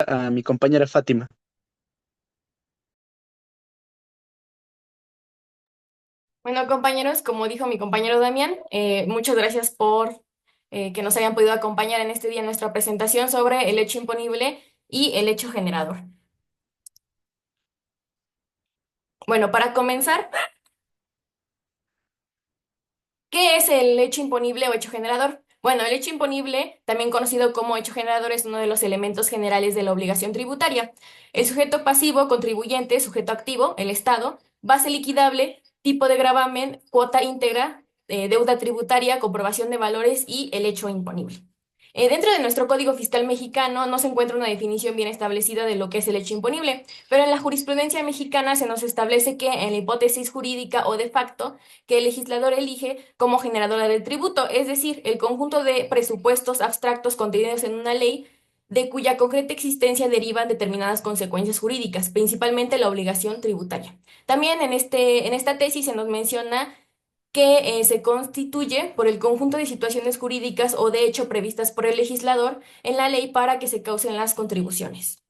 a mi compañera Fátima. Bueno, compañeros, como dijo mi compañero Damián, muchas gracias por que nos hayan podido acompañar en este día en nuestra presentación sobre el hecho imponible y el hecho generador. Bueno, para comenzar, ¿qué es el hecho imponible o hecho generador? Bueno, el hecho imponible, también conocido como hecho generador, es uno de los elementos generales de la obligación tributaria. El sujeto pasivo, contribuyente, sujeto activo, el Estado, base liquidable, tipo de gravamen, cuota íntegra, deuda tributaria, comprobación de valores y el hecho imponible. Dentro de nuestro Código Fiscal mexicano no se encuentra una definición bien establecida de lo que es el hecho imponible, pero en la jurisprudencia mexicana se nos establece que en la hipótesis jurídica o de facto, que el legislador elige como generadora del tributo, es decir, el conjunto de presupuestos abstractos contenidos en una ley de cuya concreta existencia derivan determinadas consecuencias jurídicas, principalmente la obligación tributaria. También en esta tesis se nos menciona que se constituye por el conjunto de situaciones jurídicas o de hecho previstas por el legislador en la ley para que se causen las contribuciones.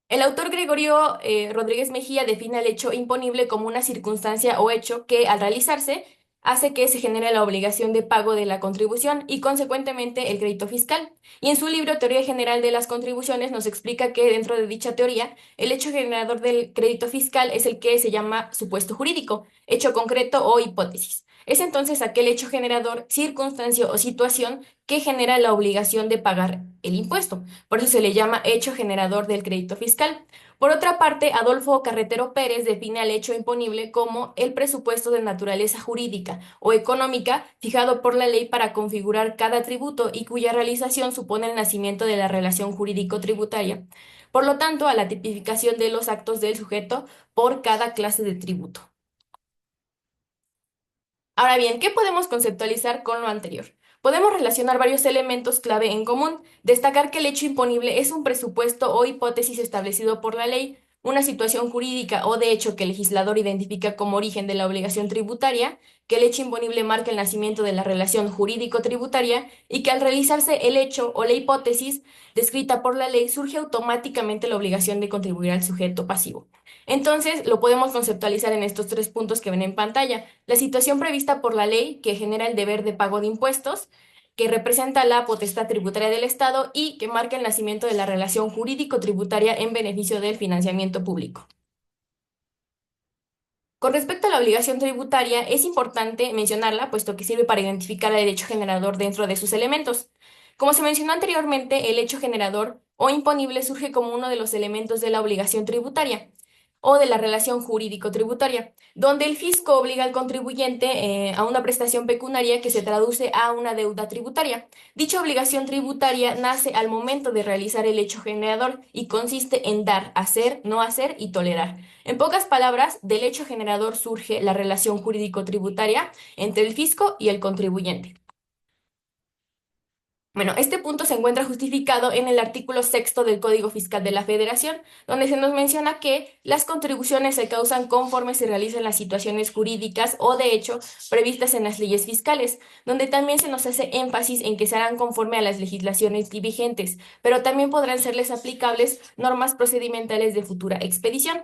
El autor Gregorio Rodríguez Mejía define el hecho imponible como una circunstancia o hecho que, al realizarse, hace que se genere la obligación de pago de la contribución y, consecuentemente, el crédito fiscal. Y en su libro Teoría General de las Contribuciones nos explica que dentro de dicha teoría, el hecho generador del crédito fiscal es el que se llama supuesto jurídico, hecho concreto o hipótesis. Es entonces aquel hecho generador, circunstancia o situación que genera la obligación de pagar el impuesto. Por eso se le llama hecho generador del crédito fiscal. Por otra parte, Adolfo Carretero Pérez define al hecho imponible como el presupuesto de naturaleza jurídica o económica fijado por la ley para configurar cada tributo y cuya realización supone el nacimiento de la relación jurídico-tributaria. Por lo tanto, a la tipificación de los actos del sujeto por cada clase de tributo. Ahora bien, ¿qué podemos conceptualizar con lo anterior? Podemos relacionar varios elementos clave en común, destacar que el hecho imponible es un presupuesto o hipótesis establecido por la ley, una situación jurídica o de hecho que el legislador identifica como origen de la obligación tributaria, que el hecho imponible marca el nacimiento de la relación jurídico-tributaria y que al realizarse el hecho o la hipótesis descrita por la ley surge automáticamente la obligación de contribuir al sujeto pasivo. Entonces, lo podemos conceptualizar en estos tres puntos que ven en pantalla. La situación prevista por la ley, que genera el deber de pago de impuestos, que representa la potestad tributaria del Estado y que marca el nacimiento de la relación jurídico-tributaria en beneficio del financiamiento público. Con respecto a la obligación tributaria, es importante mencionarla, puesto que sirve para identificar el hecho generador dentro de sus elementos. Como se mencionó anteriormente, el hecho generador o imponible surge como uno de los elementos de la obligación tributaria o de la relación jurídico-tributaria, donde el fisco obliga al contribuyente a una prestación pecuniaria que se traduce a una deuda tributaria. Dicha obligación tributaria nace al momento de realizar el hecho generador y consiste en dar, hacer, no hacer y tolerar. En pocas palabras, del hecho generador surge la relación jurídico-tributaria entre el fisco y el contribuyente. Bueno, este punto se encuentra justificado en el artículo sexto del Código Fiscal de la Federación, donde se nos menciona que las contribuciones se causan conforme se realizan las situaciones jurídicas o de hecho previstas en las leyes fiscales, donde también se nos hace énfasis en que se harán conforme a las legislaciones vigentes, pero también podrán serles aplicables normas procedimentales de futura expedición.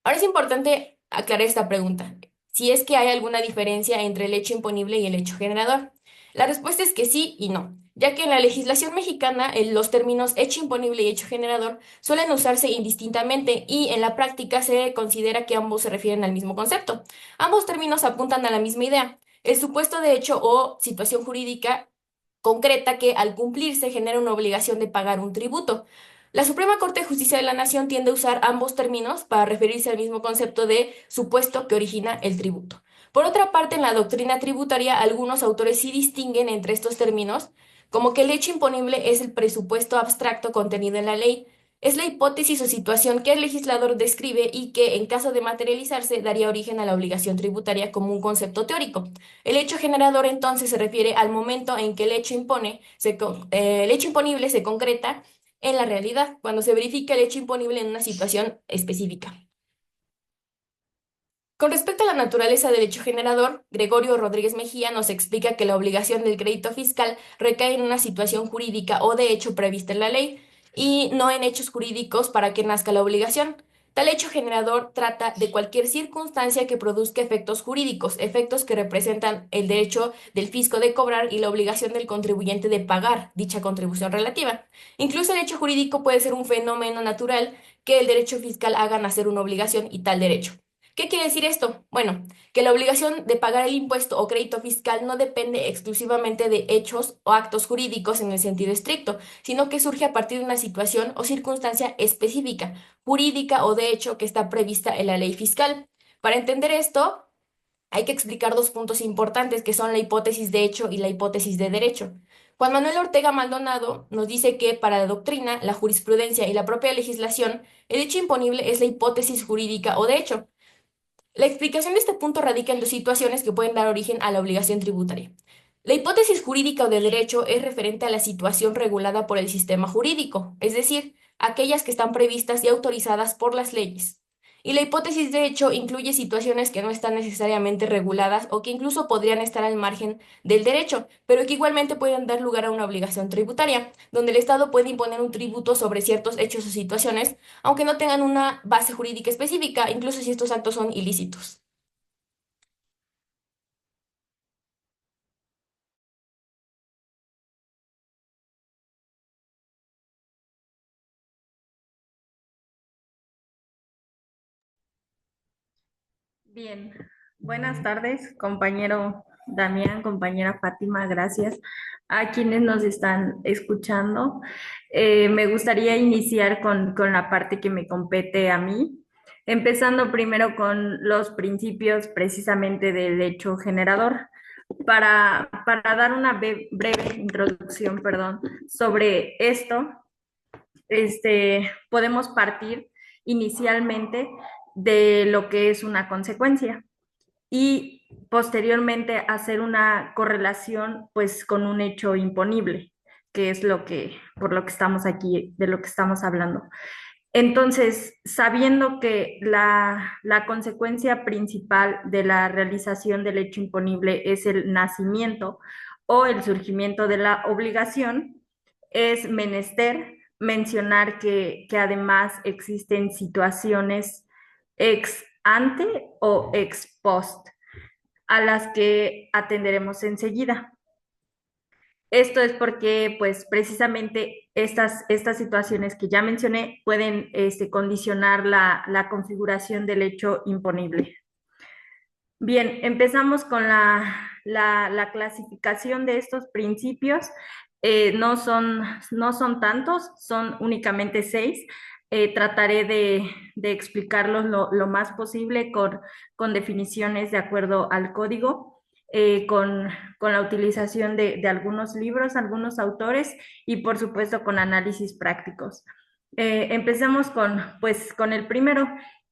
Ahora es importante aclarar esta pregunta, si es que hay alguna diferencia entre el hecho imponible y el hecho generador. La respuesta es que sí y no, ya que en la legislación mexicana los términos hecho imponible y hecho generador suelen usarse indistintamente y en la práctica se considera que ambos se refieren al mismo concepto. Ambos términos apuntan a la misma idea, el supuesto de hecho o situación jurídica concreta que al cumplirse genera una obligación de pagar un tributo. La Suprema Corte de Justicia de la Nación tiende a usar ambos términos para referirse al mismo concepto de supuesto que origina el tributo. Por otra parte, en la doctrina tributaria, algunos autores sí distinguen entre estos términos, como que el hecho imponible es el presupuesto abstracto contenido en la ley. Es la hipótesis o situación que el legislador describe y que, en caso de materializarse, daría origen a la obligación tributaria como un concepto teórico. El hecho generador entonces se refiere al momento en que el hecho imponible se concreta en la realidad, cuando se verifica el hecho imponible en una situación específica. Con respecto a la naturaleza del hecho generador, Gregorio Rodríguez Mejía nos explica que la obligación del crédito fiscal recae en una situación jurídica o de hecho prevista en la ley y no en hechos jurídicos para que nazca la obligación. Tal hecho generador trata de cualquier circunstancia que produzca efectos jurídicos, efectos que representan el derecho del fisco de cobrar y la obligación del contribuyente de pagar dicha contribución relativa. Incluso el hecho jurídico puede ser un fenómeno natural que el derecho fiscal haga nacer una obligación y tal derecho. ¿Qué quiere decir esto? Bueno, que la obligación de pagar el impuesto o crédito fiscal no depende exclusivamente de hechos o actos jurídicos en el sentido estricto, sino que surge a partir de una situación o circunstancia específica, jurídica o de hecho que está prevista en la ley fiscal. Para entender esto, hay que explicar dos puntos importantes que son la hipótesis de hecho y la hipótesis de derecho. Juan Manuel Ortega Maldonado nos dice que para la doctrina, la jurisprudencia y la propia legislación, el hecho imponible es la hipótesis jurídica o de hecho. La explicación de este punto radica en dos situaciones que pueden dar origen a la obligación tributaria. La hipótesis jurídica o de derecho es referente a la situación regulada por el sistema jurídico, es decir, aquellas que están previstas y autorizadas por las leyes. Y la hipótesis de hecho incluye situaciones que no están necesariamente reguladas o que incluso podrían estar al margen del derecho, pero que igualmente pueden dar lugar a una obligación tributaria, donde el Estado puede imponer un tributo sobre ciertos hechos o situaciones aunque no tengan una base jurídica específica, incluso si estos actos son ilícitos. Bien, buenas tardes, compañero Damián, compañera Fátima, gracias a quienes nos están escuchando. Me gustaría iniciar con la parte que me compete a mí, empezando primero con los principios precisamente del hecho generador. Para dar una breve introducción, perdón, sobre esto, podemos partir inicialmente de lo que es una consecuencia y posteriormente hacer una correlación pues con un hecho imponible, que es por lo que estamos aquí, de lo que estamos hablando. Entonces, sabiendo que la consecuencia principal de la realización del hecho imponible es el nacimiento o el surgimiento de la obligación, es menester mencionar que además existen situaciones ex ante o ex post a las que atenderemos enseguida. Esto es porque, pues, precisamente estas situaciones que ya mencioné pueden condicionar la configuración del hecho imponible. Bien, empezamos con la clasificación de estos principios. No son tantos, son únicamente 6. Trataré de explicarlos lo más posible con definiciones de acuerdo al código, con la utilización de algunos libros, algunos autores y por supuesto con análisis prácticos. Empecemos pues, con el primero.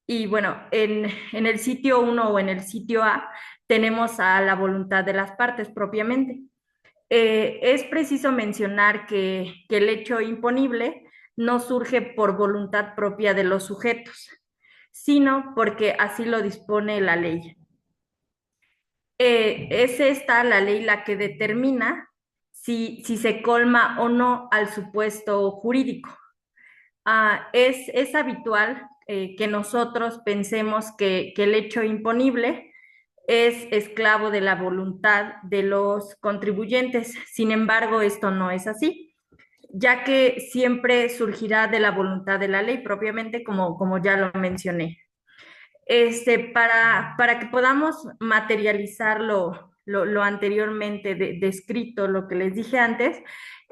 Y bueno, en el sitio uno o en el sitio A tenemos a la voluntad de las partes propiamente. Es preciso mencionar que el hecho imponible no surge por voluntad propia de los sujetos, sino porque así lo dispone la ley. Es esta la ley la que determina si se colma o no al supuesto jurídico. Es habitual que nosotros pensemos que el hecho imponible es esclavo de la voluntad de los contribuyentes. Sin embargo, esto no es así, ya que siempre surgirá de la voluntad de la ley propiamente, como ya lo mencioné. Para que podamos materializar lo anteriormente descrito, lo que les dije antes,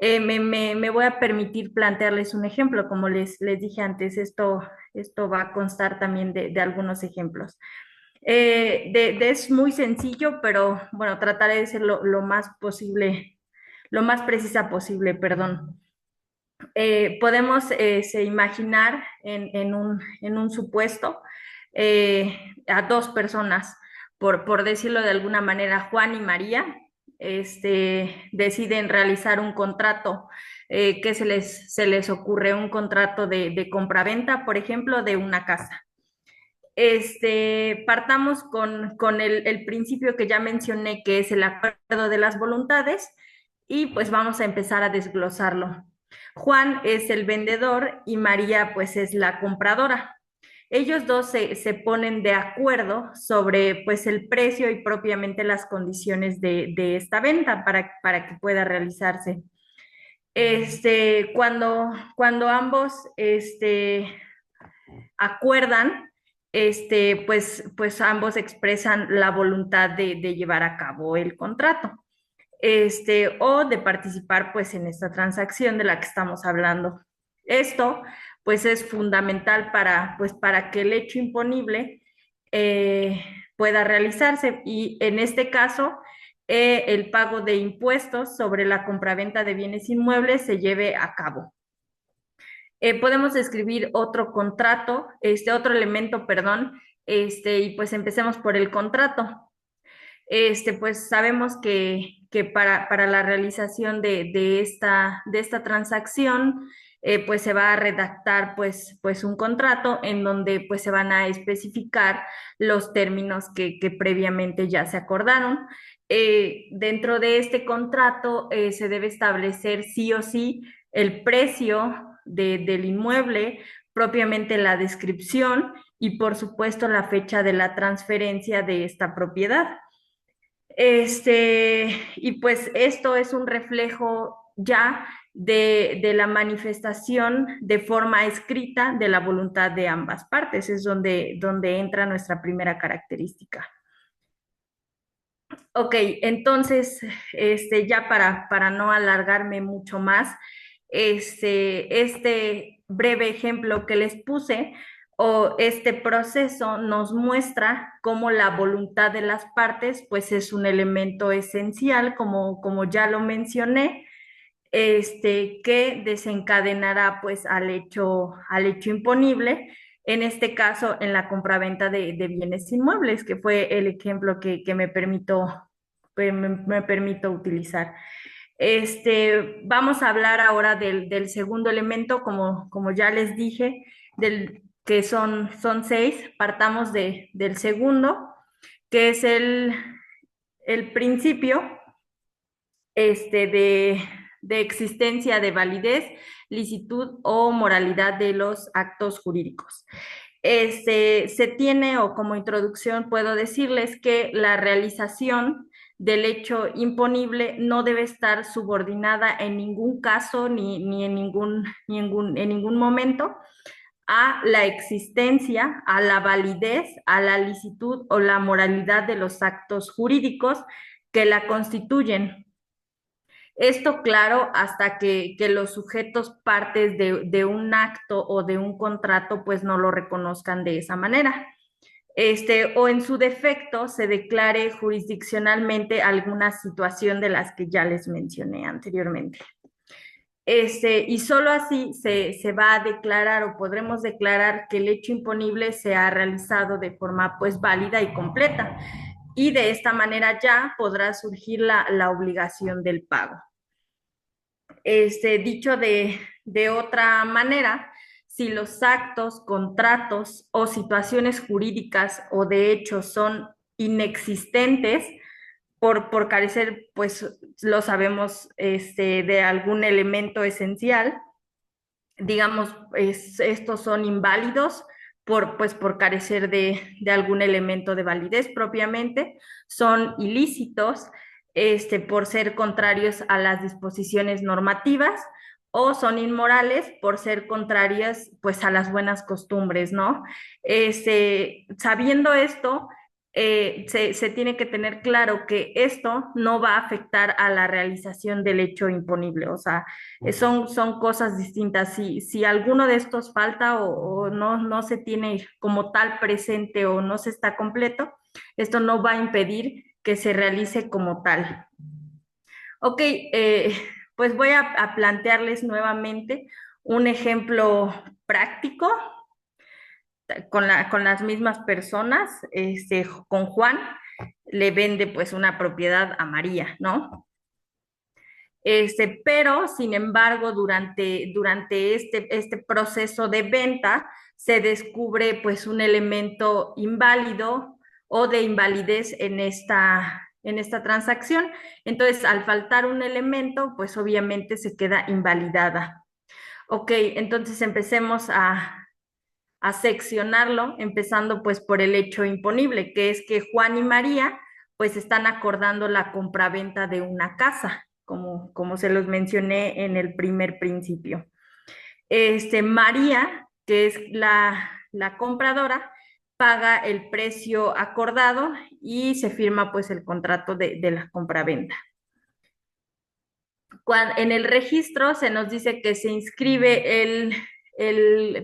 me voy a permitir plantearles un ejemplo. Como les dije antes, esto va a constar también de algunos ejemplos. Es muy sencillo, pero bueno, trataré de ser lo más posible, lo más precisa posible, perdón. Podemos imaginar en un supuesto a dos personas, por decirlo de alguna manera, Juan y María, deciden realizar un contrato. ¿Qué se les ocurre? Un contrato de compraventa, por ejemplo, de una casa. Partamos con el principio que ya mencioné, que es el acuerdo de las voluntades, y pues vamos a empezar a desglosarlo. Juan es el vendedor y María pues es la compradora. Ellos dos se ponen de acuerdo sobre pues el precio y propiamente las condiciones de esta venta para que pueda realizarse. Cuando ambos acuerdan, pues ambos expresan la voluntad de llevar a cabo el contrato, o de participar pues en esta transacción de la que estamos hablando. Esto pues es fundamental para que el hecho imponible eh, pueda realizarse y en este caso el pago de impuestos sobre la compraventa de bienes inmuebles se lleve a cabo. Podemos escribir otro contrato, otro elemento, perdón, y pues empecemos por el contrato. Pues sabemos que para la realización de esta transacción, pues se va a redactar pues un contrato en donde pues se van a especificar los términos que previamente ya se acordaron. Dentro de este contrato se debe establecer sí o sí el precio del inmueble, propiamente la descripción y por supuesto la fecha de la transferencia de esta propiedad. Y pues esto es un reflejo ya de la manifestación de forma escrita de la voluntad de ambas partes, es donde entra nuestra primera característica. Ok, entonces, ya para no alargarme mucho más, este breve ejemplo que les puse o este proceso nos muestra cómo la voluntad de las partes, pues es un elemento esencial, como ya lo mencioné, que desencadenará pues al hecho imponible, en este caso en la compraventa de bienes inmuebles, que fue el ejemplo que me permito utilizar. Vamos a hablar ahora del segundo elemento, como ya les dije, que son 6. Partamos del segundo, que es el principio de existencia de validez, licitud o moralidad de los actos jurídicos. Se tiene, o como introducción puedo decirles que la realización del hecho imponible no debe estar subordinada en ningún caso ni en ningún momento a la existencia, a la validez, a la licitud o la moralidad de los actos jurídicos que la constituyen. Esto, claro, hasta que los sujetos partes de un acto o de un contrato, pues no lo reconozcan de esa manera. O en su defecto se declare jurisdiccionalmente alguna situación de las que ya les mencioné anteriormente. Y solo así se va a declarar o podremos declarar que el hecho imponible se ha realizado de forma pues válida y completa. Y de esta manera ya podrá surgir la obligación del pago. Dicho de otra manera, si los actos, contratos o situaciones jurídicas o de hecho son inexistentes por carecer, pues lo sabemos, de algún elemento esencial, digamos, estos son inválidos por carecer de algún elemento de validez propiamente, son ilícitos por ser contrarios a las disposiciones normativas o son inmorales por ser contrarias pues a las buenas costumbres, ¿no? Sabiendo esto, se tiene que tener claro que esto no va a afectar a la realización del hecho imponible, o sea, son cosas distintas. Si alguno de estos falta o no se tiene como tal presente o no se está completo, esto no va a impedir que se realice como tal. Ok, pues voy a plantearles nuevamente un ejemplo práctico con las mismas personas. Con Juan le vende pues una propiedad a María, ¿no? Pero sin embargo, durante este proceso de venta se descubre pues un elemento inválido o de invalidez en esta transacción. Entonces, al faltar un elemento, pues obviamente se queda invalidada. Ok, entonces empecemos a seccionarlo, empezando pues por el hecho imponible, que es que Juan y María pues están acordando la compraventa de una casa, como se los mencioné en el primer principio. María, que es la compradora, paga el precio acordado y se firma pues el contrato de la compraventa. En el registro se nos dice que se inscribe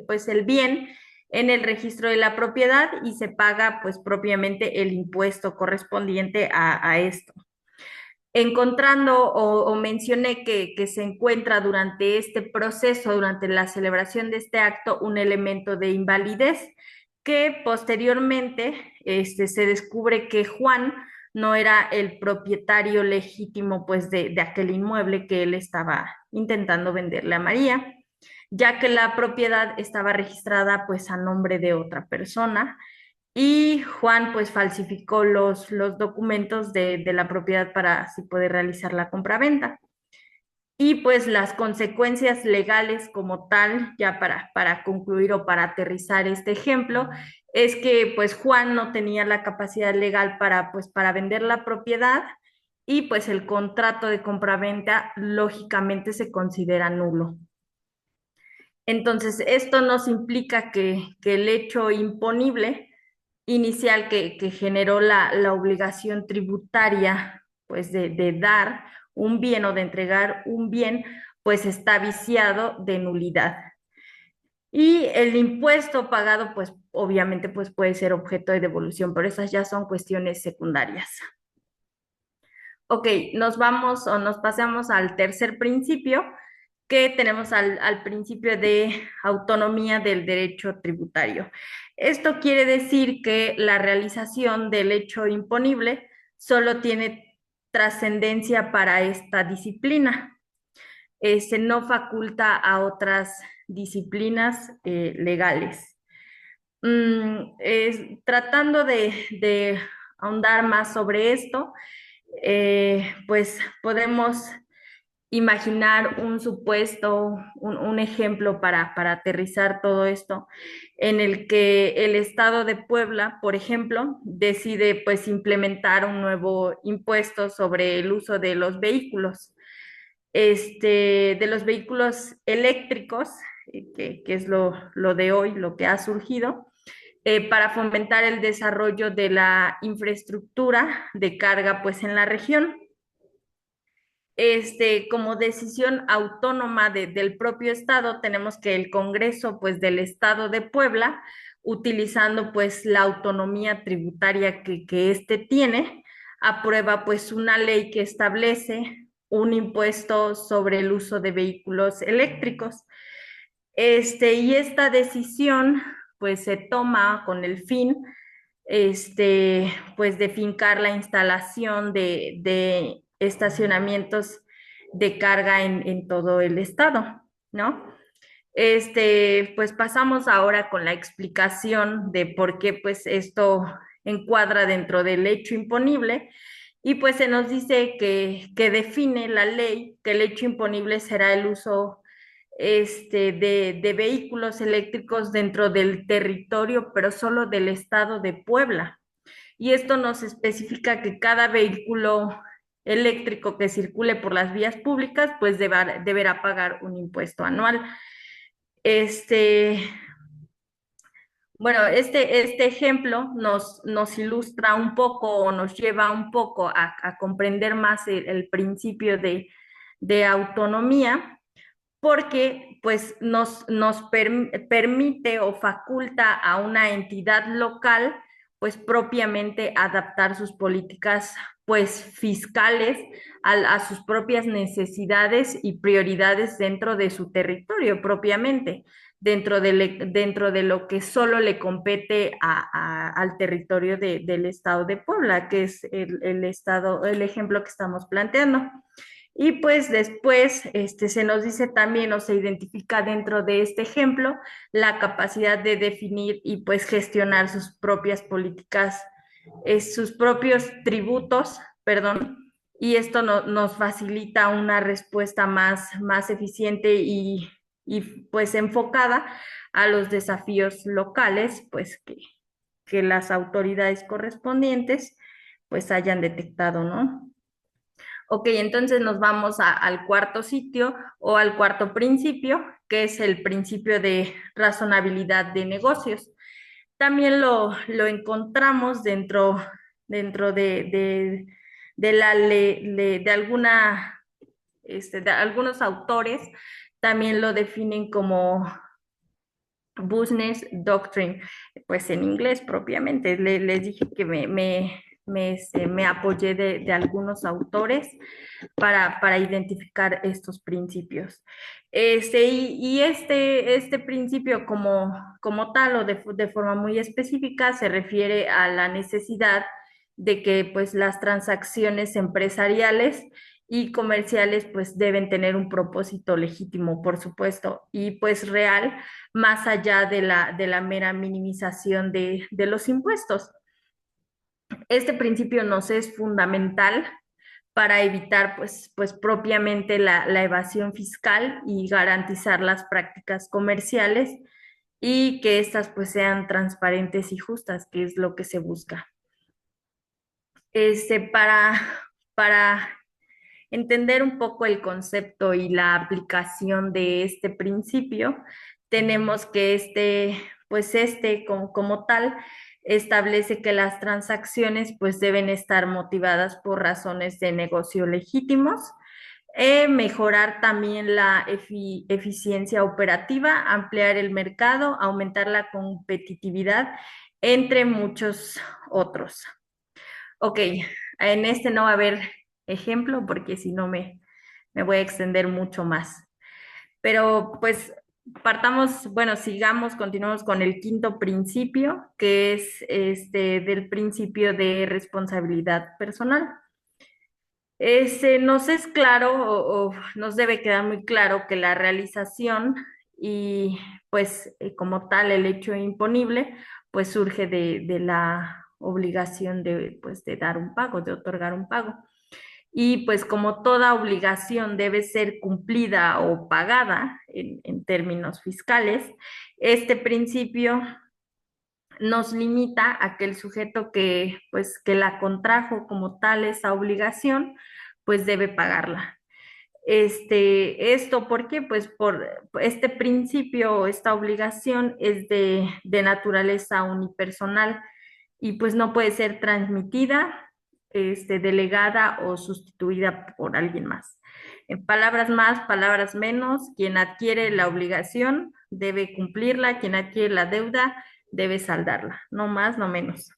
pues el bien en el registro de la propiedad y se paga pues propiamente el impuesto correspondiente a esto. Encontrando o mencioné que se encuentra durante este proceso, durante la celebración de este acto, un elemento de invalidez que posteriormente se descubre que Juan no era el propietario legítimo pues de aquel inmueble que él estaba intentando venderle a María, ya que la propiedad estaba registrada pues a nombre de otra persona y Juan pues falsificó los documentos de la propiedad para así poder realizar la compraventa. Y pues las consecuencias legales como tal, ya para concluir o para aterrizar este ejemplo, es que pues Juan no tenía la capacidad legal para vender la propiedad y pues el contrato de compraventa lógicamente se considera nulo. Entonces, esto nos implica que el hecho imponible inicial que generó la obligación tributaria, pues de dar un bien o de entregar un bien, pues está viciado de nulidad. Y el impuesto pagado, pues obviamente, pues puede ser objeto de devolución, pero esas ya son cuestiones secundarias. Ok, nos vamos o nos pasamos al tercer principio, que tenemos al principio de autonomía del derecho tributario. Esto quiere decir que la realización del hecho imponible solo tiene trascendencia para esta disciplina. Se no faculta a otras disciplinas legales. Tratando de ahondar más sobre esto, pues podemos imaginar un supuesto, un ejemplo para aterrizar todo esto, en el que el Estado de Puebla, por ejemplo, decide pues implementar un nuevo impuesto sobre el uso de los vehículos, de los vehículos eléctricos, que es lo de hoy, lo que ha surgido, para fomentar el desarrollo de la infraestructura de carga pues en la región. Como decisión autónoma del propio estado, tenemos que el Congreso, pues, del estado de Puebla, utilizando, pues, la autonomía tributaria que éste tiene, aprueba, pues, una ley que establece un impuesto sobre el uso de vehículos eléctricos. Y esta decisión, pues, se toma con el fin, pues, de fincar la instalación de estacionamientos de carga en todo el estado, ¿no? Pues pasamos ahora con la explicación de por qué pues esto encuadra dentro del hecho imponible y pues se nos dice que define la ley que el hecho imponible será el uso de vehículos eléctricos dentro del territorio, pero solo del estado de Puebla. Y esto nos especifica que cada vehículo eléctrico que circule por las vías públicas, pues deberá pagar un impuesto anual. Este, este ejemplo nos ilustra un poco o nos lleva un poco a comprender más el principio de autonomía porque pues nos permite o faculta a una entidad local pues propiamente adaptar sus políticas pues fiscales a sus propias necesidades y prioridades dentro de su territorio propiamente, dentro de lo que solo le compete al territorio del estado de Puebla, que es el estado, el ejemplo que estamos planteando. Y pues después se nos dice también o se identifica dentro de este ejemplo la capacidad de definir y pues gestionar sus propias políticas, sus propios tributos, perdón, y esto nos facilita una respuesta más eficiente y pues enfocada a los desafíos locales, pues que las autoridades correspondientes pues hayan detectado, ¿no? Ok, entonces nos vamos al cuarto sitio o al cuarto principio, que es el principio de razonabilidad de negocios. También lo encontramos dentro de de alguna, de algunos autores, también lo definen como Business Doctrine, pues en inglés propiamente. Les dije que me apoyé de algunos autores para identificar estos principios. Este principio como tal o de forma muy específica se refiere a la necesidad de que pues las transacciones empresariales y comerciales pues deben tener un propósito legítimo, por supuesto, y pues real, más allá de la mera minimización de los impuestos. Este principio nos es fundamental para evitar pues propiamente la evasión fiscal y garantizar las prácticas comerciales y que éstas pues sean transparentes y justas, que es lo que se busca. Este, para, para entender un poco el concepto y la aplicación de este principio, tenemos que como tal, establece que las transacciones pues deben estar motivadas por razones de negocio legítimos, mejorar también la eficiencia operativa, ampliar el mercado, aumentar la competitividad, entre muchos otros. Ok, en este no va a haber ejemplo porque si no me voy a extender mucho más. Pero pues partamos, bueno, sigamos, continuamos con el quinto principio, que es este del principio de responsabilidad personal. Nos es claro o nos debe quedar muy claro que la realización y pues como tal el hecho imponible pues surge de la obligación pues, de dar un pago, de otorgar un pago. Y pues como toda obligación debe ser cumplida o pagada en términos fiscales, este principio nos limita a que el sujeto pues, que la contrajo como tal esa obligación, pues debe pagarla. Esto, ¿por qué? Pues por este principio, esta obligación es de naturaleza unipersonal y pues no puede ser transmitida, delegada o sustituida por alguien más. En palabras más, palabras menos, quien adquiere la obligación debe cumplirla, quien adquiere la deuda debe saldarla, no más, no menos.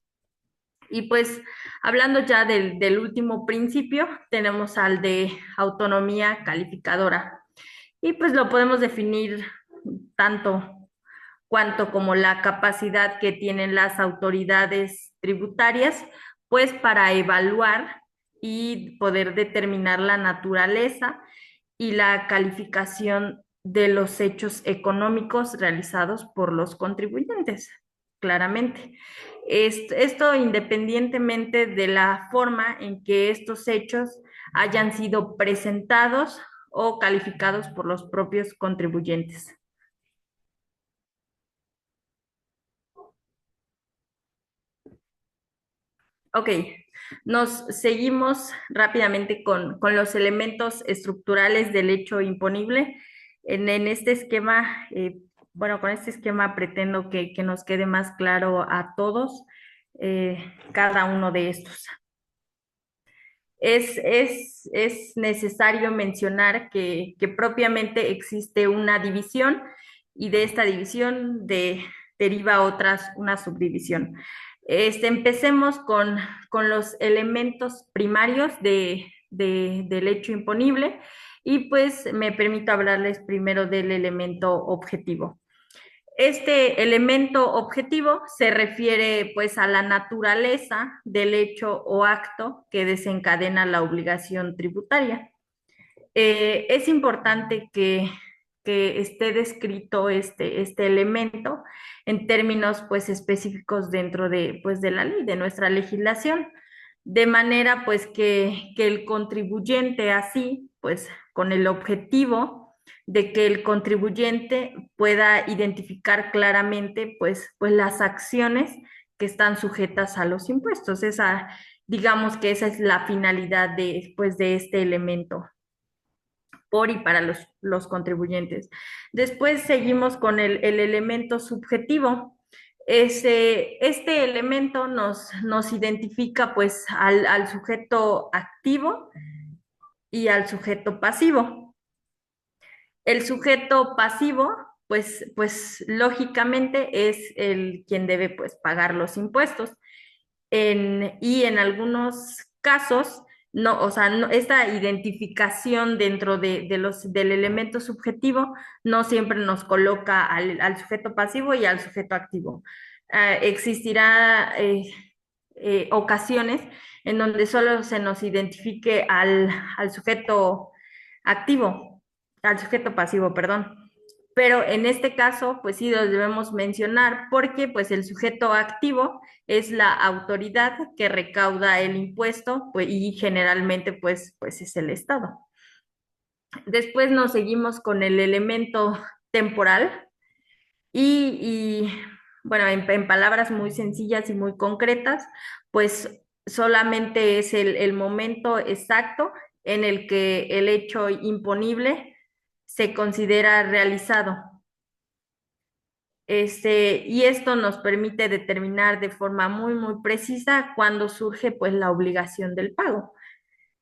Y pues hablando ya del último principio, tenemos al de autonomía calificadora. Y pues lo podemos definir tanto cuanto como la capacidad que tienen las autoridades tributarias, pues para evaluar y poder determinar la naturaleza y la calificación de los hechos económicos realizados por los contribuyentes, claramente. Esto independientemente de la forma en que estos hechos hayan sido presentados o calificados por los propios contribuyentes. Ok, nos seguimos rápidamente con los elementos estructurales del hecho imponible. En este esquema, bueno, con este esquema pretendo que nos quede más claro a todos cada uno de estos. Es necesario mencionar que propiamente existe una división y de esta división deriva una subdivisión. Empecemos con los elementos primarios del hecho imponible y pues me permito hablarles primero del elemento objetivo. Este elemento objetivo se refiere pues a la naturaleza del hecho o acto que desencadena la obligación tributaria. Es importante que esté descrito este elemento en términos pues específicos dentro de, pues, de la ley, de nuestra legislación, de manera pues que el contribuyente así, pues con el objetivo de que el contribuyente pueda identificar claramente pues las acciones que están sujetas a los impuestos. Digamos que esa es la finalidad pues, de este elemento por y para los contribuyentes. Después seguimos con el elemento subjetivo. Este elemento nos identifica pues al sujeto activo y al sujeto pasivo. El sujeto pasivo, pues lógicamente es el quien debe pues pagar los impuestos. Y en algunos casos, no, o sea, esta identificación dentro del elemento subjetivo no siempre nos coloca al sujeto pasivo y al sujeto activo. Existirá ocasiones en donde solo se nos identifique al sujeto activo, al sujeto pasivo, perdón. Pero en este caso, pues sí los debemos mencionar porque pues el sujeto activo es la autoridad que recauda el impuesto pues, y generalmente pues es el Estado. Después nos seguimos con el elemento temporal y bueno, en palabras muy sencillas y muy concretas, pues solamente es el momento exacto en el que el hecho imponible se considera realizado. Y esto nos permite determinar de forma muy precisa cuándo surge pues la obligación del pago.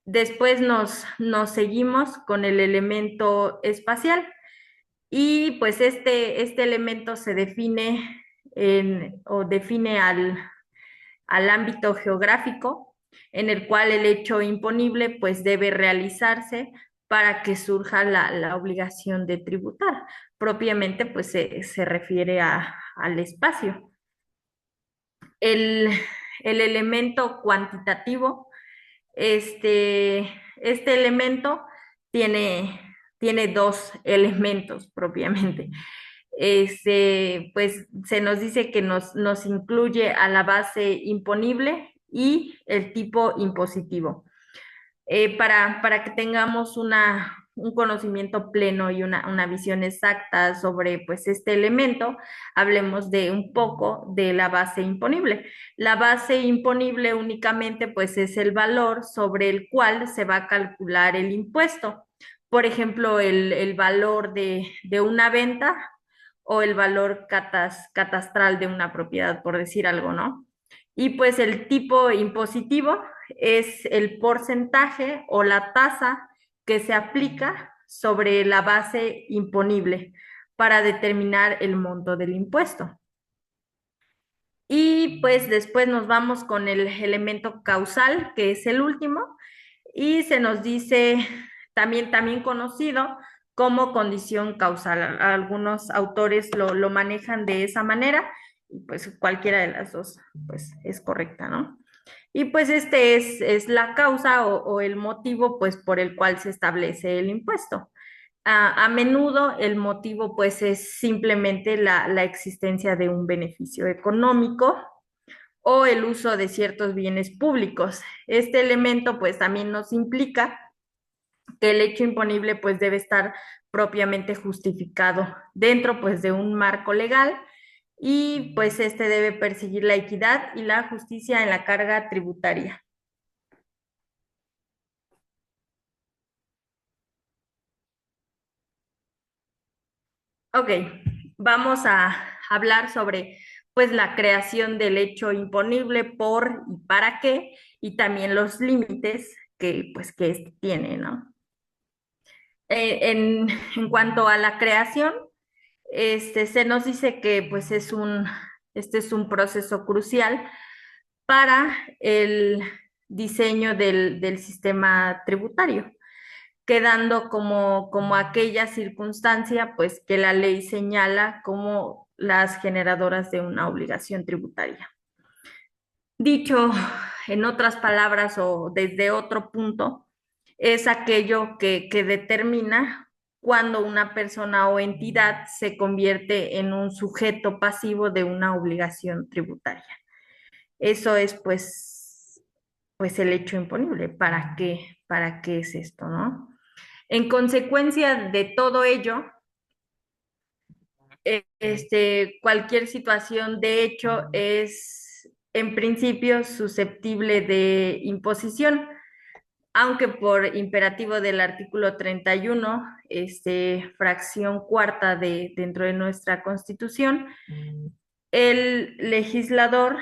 Después nos seguimos con el elemento espacial y pues este elemento se define o define al ámbito geográfico en el cual el hecho imponible pues debe realizarse para que surja la obligación de tributar. Propiamente pues se refiere al espacio. El, el elemento cuantitativo, este elemento tiene, tiene dos elementos propiamente. Pues se nos dice que nos incluye a la base imponible y el tipo impositivo. Para que tengamos un conocimiento pleno y una visión exacta sobre pues, este elemento, hablemos de un poco de la base imponible. La base imponible únicamente pues, es el valor sobre el cual se va a calcular el impuesto. Por ejemplo, el valor de una venta o el valor catastral de una propiedad, por decir algo, ¿no? Y pues el tipo impositivo es el porcentaje o la tasa que se aplica sobre la base imponible para determinar el monto del impuesto. Y pues después nos vamos con el elemento causal, que es el último, y se nos dice también conocido como condición causal. Algunos autores lo manejan de esa manera, y pues cualquiera de las dos pues es correcta, ¿no? Y pues es la causa o el motivo pues por el cual se establece el impuesto. A menudo el motivo pues es simplemente la existencia de un beneficio económico o el uso de ciertos bienes públicos. Este elemento pues también nos implica que el hecho imponible pues debe estar propiamente justificado dentro pues de un marco legal y pues este debe perseguir la equidad y la justicia en la carga tributaria. Ok, vamos a hablar sobre pues la creación del hecho imponible por y para qué y también los límites que este tiene, ¿no? En cuanto a la creación, se nos dice que pues este es un proceso crucial para el diseño del sistema tributario, quedando como aquella circunstancia pues que la ley señala como las generadoras de una obligación tributaria. Dicho en otras palabras o desde otro punto, es aquello que determina cuando una persona o entidad se convierte en un sujeto pasivo de una obligación tributaria. Eso es pues el hecho imponible. Para qué es esto, no? En consecuencia de todo ello, cualquier situación de hecho es en principio susceptible de imposición, aunque por imperativo del artículo 31, fracción cuarta dentro de nuestra Constitución, el legislador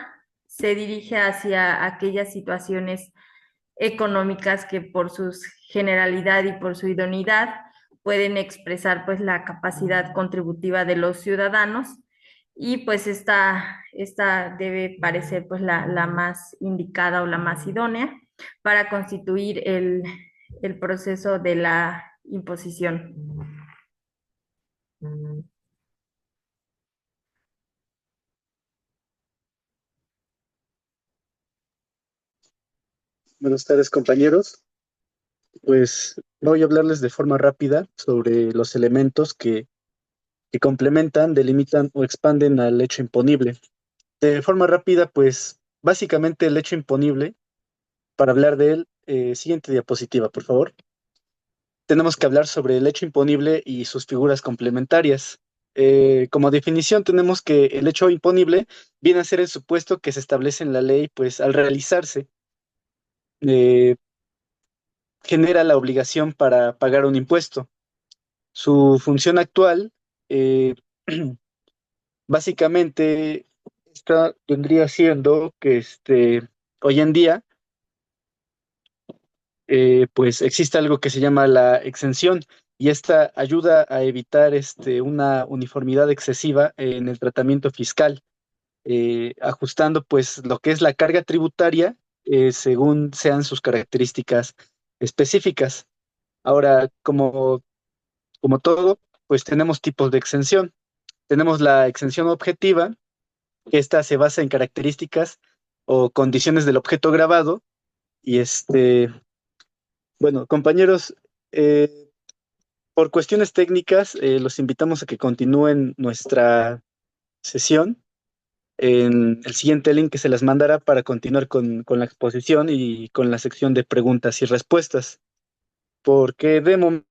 se dirige hacia aquellas situaciones económicas que por su generalidad y por su idoneidad pueden expresar pues la capacidad contributiva de los ciudadanos y pues esta debe parecer pues la más indicada o la más idónea para constituir el proceso de la imposición. Buenas tardes, compañeros. Pues voy a hablarles de forma rápida sobre los elementos que complementan, delimitan o expanden al hecho imponible. De forma rápida, pues básicamente el hecho imponible, para hablar de él, siguiente diapositiva, por favor. Tenemos que hablar sobre el hecho imponible y sus figuras complementarias. Como definición tenemos que el hecho imponible viene a ser el supuesto que se establece en la ley, pues al realizarse, eh, genera la obligación para pagar un impuesto. Su función actual, eh, básicamente, esta vendría siendo que hoy en día, pues existe algo que se llama la exención y esta ayuda a evitar una uniformidad excesiva en el tratamiento fiscal, ajustando pues lo que es la carga tributaria según sean sus características específicas. Ahora, como todo, pues tenemos tipos de exención. Tenemos la exención objetiva, que esta se basa en características o condiciones del objeto grabado. Y bueno, compañeros, por cuestiones técnicas, los invitamos a que continúen nuestra sesión en el siguiente link que se les mandará para continuar con la exposición y con la sección de preguntas y respuestas. Porque de momento